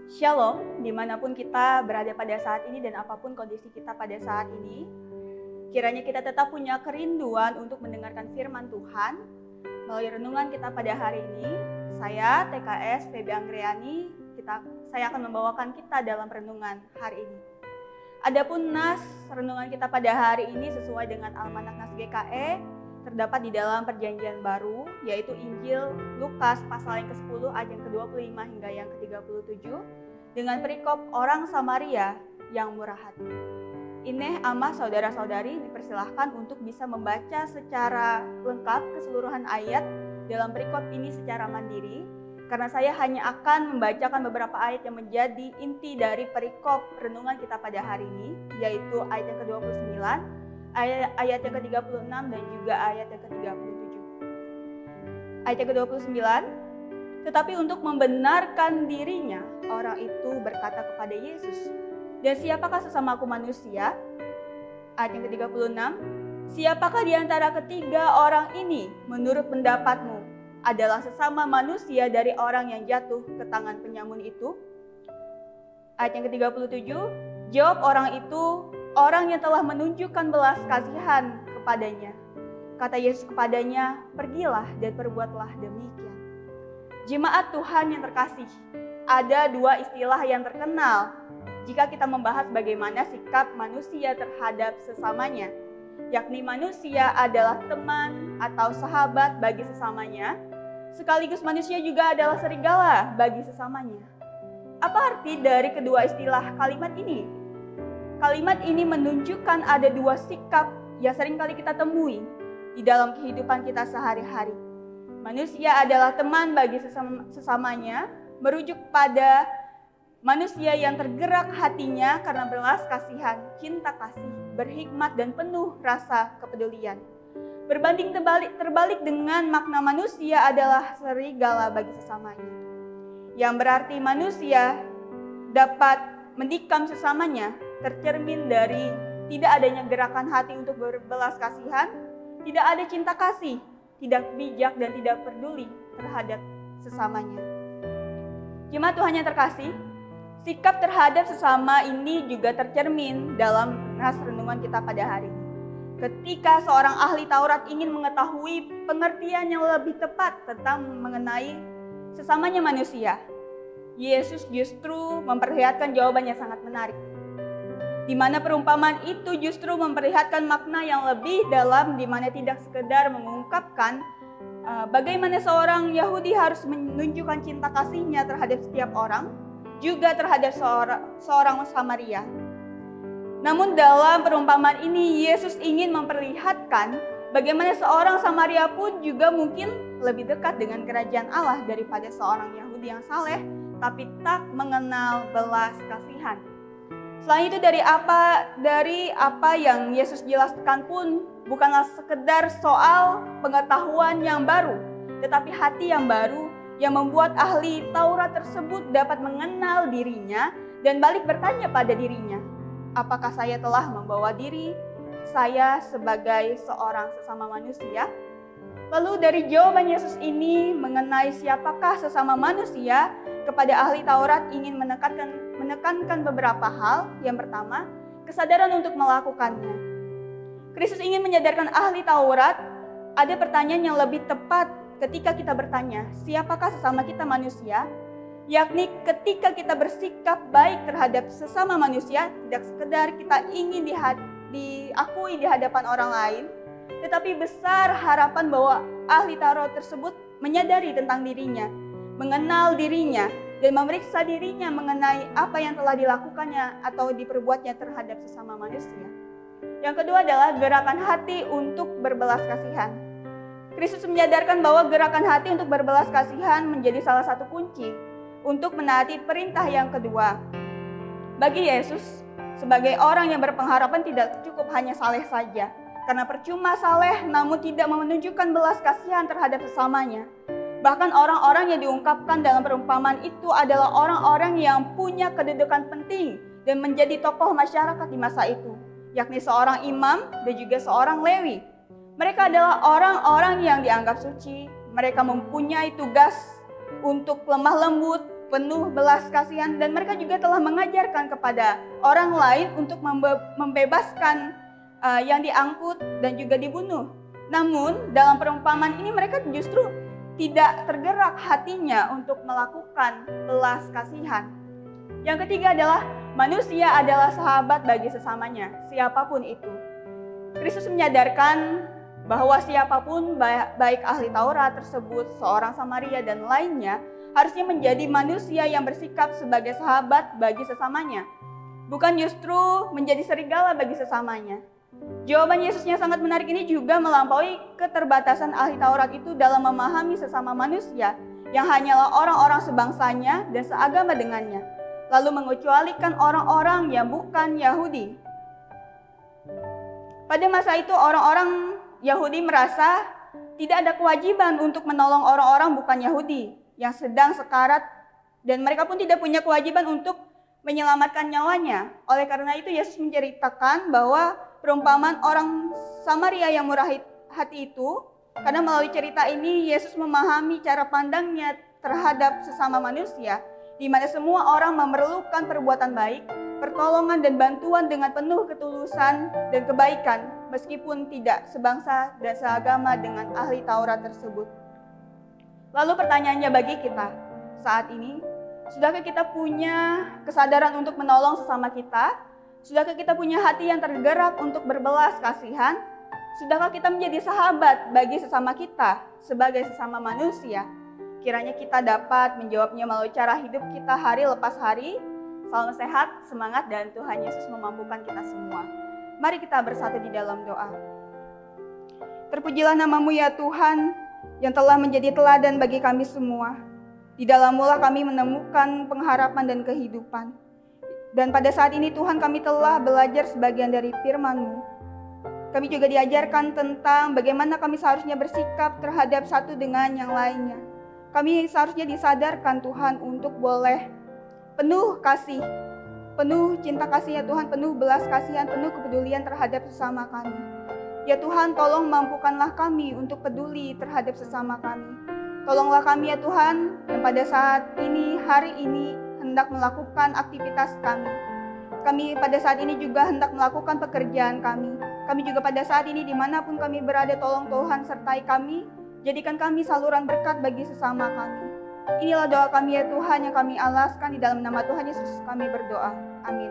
Shalom, dimanapun kita berada pada saat ini dan apapun kondisi kita pada saat ini, kiranya kita tetap punya kerinduan untuk mendengarkan firman Tuhan. Melalui renungan kita pada hari ini, saya TKS Feby Anggreni, saya akan membawakan kita dalam renungan hari ini. Adapun nas renungan kita pada hari ini sesuai dengan Almanak Nas GKE, terdapat di dalam Perjanjian Baru, yaitu Injil Lukas pasal yang ke-10 ayat yang ke-25 hingga yang ke-37 dengan perikop orang Samaria yang murah hati. Ineh amah saudara-saudari dipersilahkan untuk bisa membaca secara lengkap keseluruhan ayat dalam perikop ini secara mandiri, karena saya hanya akan membacakan beberapa ayat yang menjadi inti dari perikop renungan kita pada hari ini, yaitu ayat yang ke-29, ayat yang ke-36 dan juga ayat yang ke-37. Ayat yang ke-29, tetapi untuk membenarkan dirinya, orang itu berkata kepada Yesus, "Dan siapakah sesamaku manusia?" Ayat yang ke-36, "Siapakah di antara ketiga orang ini menurut pendapatmu adalah sesama manusia dari orang yang jatuh ke tangan penyamun itu?" Ayat yang ke-37, jawab orang itu, "Orang yang telah menunjukkan belas kasihan kepadanya." Kata Yesus kepadanya, "Pergilah dan perbuatlah demikian." Jemaat Tuhan yang terkasih, ada dua istilah yang terkenal jika kita membahas bagaimana sikap manusia terhadap sesamanya, yakni manusia adalah teman atau sahabat bagi sesamanya, sekaligus manusia juga adalah serigala bagi sesamanya. Apa arti dari kedua istilah kalimat ini? Kalimat ini menunjukkan ada dua sikap yang seringkali kita temui di dalam kehidupan kita sehari-hari. Manusia adalah teman bagi sesamanya, merujuk pada manusia yang tergerak hatinya karena belas kasihan, cinta kasih, berhikmat dan penuh rasa kepedulian. Berbanding terbalik dengan makna manusia adalah serigala bagi sesamanya, yang berarti manusia dapat menikam sesamanya, tercermin dari tidak adanya gerakan hati untuk berbelas kasihan, tidak ada cinta kasih, tidak bijak dan tidak peduli terhadap sesamanya. Jemaat Tuhan yang terkasih, sikap terhadap sesama ini juga tercermin dalam nas renungan kita pada hari ini. Ketika seorang ahli Taurat ingin mengetahui pengertian yang lebih tepat tentang mengenai sesamanya manusia, Yesus justru memperlihatkan jawaban yang sangat menarik, di mana perumpamaan itu justru memperlihatkan makna yang lebih dalam, di mana tidak sekedar mengungkapkan bagaimana seorang Yahudi harus menunjukkan cinta kasihnya terhadap setiap orang, juga terhadap seorang Samaria. Namun dalam perumpamaan ini Yesus ingin memperlihatkan bagaimana seorang Samaria pun juga mungkin lebih dekat dengan kerajaan Allah daripada seorang Yahudi yang saleh tapi tak mengenal belas kasihan. Selain itu dari apa yang Yesus jelaskan pun bukanlah sekedar soal pengetahuan yang baru, tetapi hati yang baru yang membuat ahli Taurat tersebut dapat mengenal dirinya dan balik bertanya pada dirinya, apakah saya telah membawa diri saya sebagai seorang sesama manusia? Lalu dari jawaban Yesus ini mengenai siapakah sesama manusia, kepada ahli Taurat ingin menekankan beberapa hal. Yang pertama, kesadaran untuk melakukannya. Kristus ingin menyadarkan ahli Taurat ada pertanyaan yang lebih tepat ketika kita bertanya, siapakah sesama kita manusia? Yakni ketika kita bersikap baik terhadap sesama manusia, tidak sekedar kita ingin diakui di hadapan orang lain, tetapi besar harapan bahwa ahli Taurat tersebut menyadari tentang dirinya, mengenal dirinya, dan memeriksa dirinya mengenai apa yang telah dilakukannya atau diperbuatnya terhadap sesama manusia. Yang kedua adalah gerakan hati untuk berbelas kasihan. Kristus menyadarkan bahwa gerakan hati untuk berbelas kasihan menjadi salah satu kunci untuk menaati perintah yang kedua. Bagi Yesus, sebagai orang yang berpengharapan tidak cukup hanya saleh saja, karena percuma saleh namun tidak menunjukkan belas kasihan terhadap sesamanya. Bahkan orang-orang yang diungkapkan dalam perumpamaan itu adalah orang-orang yang punya kedudukan penting dan menjadi tokoh masyarakat di masa itu, yakni seorang imam dan juga seorang Lewi. Mereka adalah orang-orang yang dianggap suci. Mereka mempunyai tugas untuk lemah lembut, penuh belas kasihan, dan mereka juga telah mengajarkan kepada orang lain untuk membebaskan yang diangkut dan juga dibunuh. Namun dalam perumpamaan ini mereka justru tidak tergerak hatinya untuk melakukan belas kasihan. Yang ketiga adalah manusia adalah sahabat bagi sesamanya, siapapun itu. Kristus menyadarkan bahwa siapapun, baik ahli Taurat tersebut, seorang Samaria dan lainnya, harusnya menjadi manusia yang bersikap sebagai sahabat bagi sesamanya, bukan justru menjadi serigala bagi sesamanya. Jawaban Yesusnya sangat menarik ini juga melampaui keterbatasan ahli Taurat itu dalam memahami sesama manusia yang hanyalah orang-orang sebangsanya dan seagama dengannya, lalu mengecualikan orang-orang yang bukan Yahudi. Pada masa itu orang-orang Yahudi merasa tidak ada kewajiban untuk menolong orang-orang bukan Yahudi yang sedang sekarat, dan mereka pun tidak punya kewajiban untuk menyelamatkan nyawanya. Oleh karena itu Yesus menceritakan bahwa perumpamaan orang Samaria yang murah hati itu, karena melalui cerita ini Yesus memahami cara pandangnya terhadap sesama manusia, di mana semua orang memerlukan perbuatan baik, pertolongan dan bantuan dengan penuh ketulusan dan kebaikan, meskipun tidak sebangsa dan seagama dengan ahli Taurat tersebut. Lalu pertanyaannya bagi kita saat ini, sudahkah kita punya kesadaran untuk menolong sesama kita? Sudahkah kita punya hati yang tergerak untuk berbelas kasihan? Sudahkah kita menjadi sahabat bagi sesama kita sebagai sesama manusia? Kiranya kita dapat menjawabnya melalui cara hidup kita hari lepas hari. Salam sehat, semangat, dan Tuhan Yesus memampukan kita semua. Mari kita bersatu di dalam doa. Terpujilah nama-Mu ya Tuhan, yang telah menjadi teladan bagi kami semua. Di dalam-Mu lah kami menemukan pengharapan dan kehidupan. Dan pada saat ini Tuhan, kami telah belajar sebagian dari firman-Mu. Kami juga diajarkan tentang bagaimana kami seharusnya bersikap terhadap satu dengan yang lainnya. Kami seharusnya disadarkan Tuhan untuk boleh penuh kasih, penuh cinta kasih ya Tuhan, penuh belas kasihan, penuh kepedulian terhadap sesama kami. Ya Tuhan, tolong mampukanlah kami untuk peduli terhadap sesama kami. Tolonglah kami ya Tuhan, yang pada saat ini, hari ini, hendak melakukan aktivitas kami. Kami pada saat ini juga hendak melakukan pekerjaan kami. Kami juga pada saat ini dimanapun kami berada, tolong Tuhan sertai kami. Jadikan kami saluran berkat bagi sesama kami. Inilah doa kami ya Tuhan yang kami alaskan di dalam nama Tuhan Yesus kami berdoa. Amin.